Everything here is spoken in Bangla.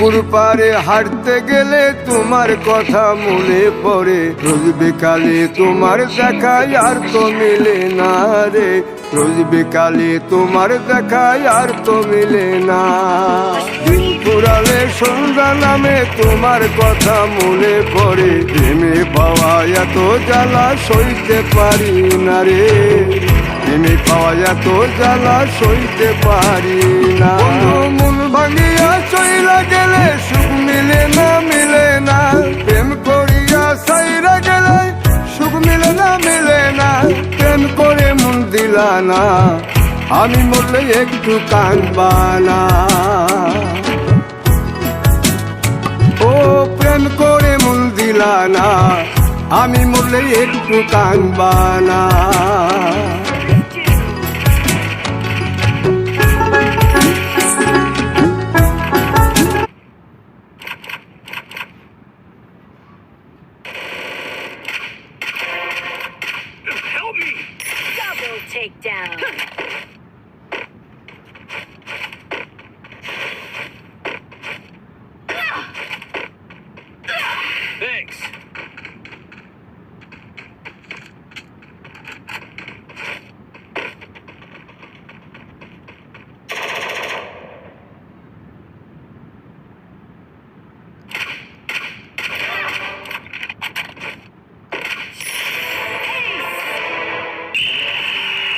পুকুর পাড়ে হাঁটতে গেলে তোমার কথা মনে পড়ে, রোজ বিকালে তোমার দেখা আর তো মিলে না রে, রোজ বিকালে তোমার দেখা আর তো মিলে না। দিন ফুরালে সন্ধ্যা নামে তোমার কথা মনে পড়ে, প্রেমে পাওয়া এত জ্বালা সইতে পারি না রে, প্রেমে পাওয়া এত জ্বালা সইতে পারি না। মন ভাঙিয়া চইলা গেলে সুখ মিলে না, মিলে না, প্রেম করিয়া সাইরা গেলে সুখ মিলে না, মিলে না, প্রেম করে মন দিলা না, আমি মরলে একটু কাঁদবা না। ও প্রেম করে মন দিলা না, আমি মরলে একটু কাঁদবা না। Help me! Double takedown.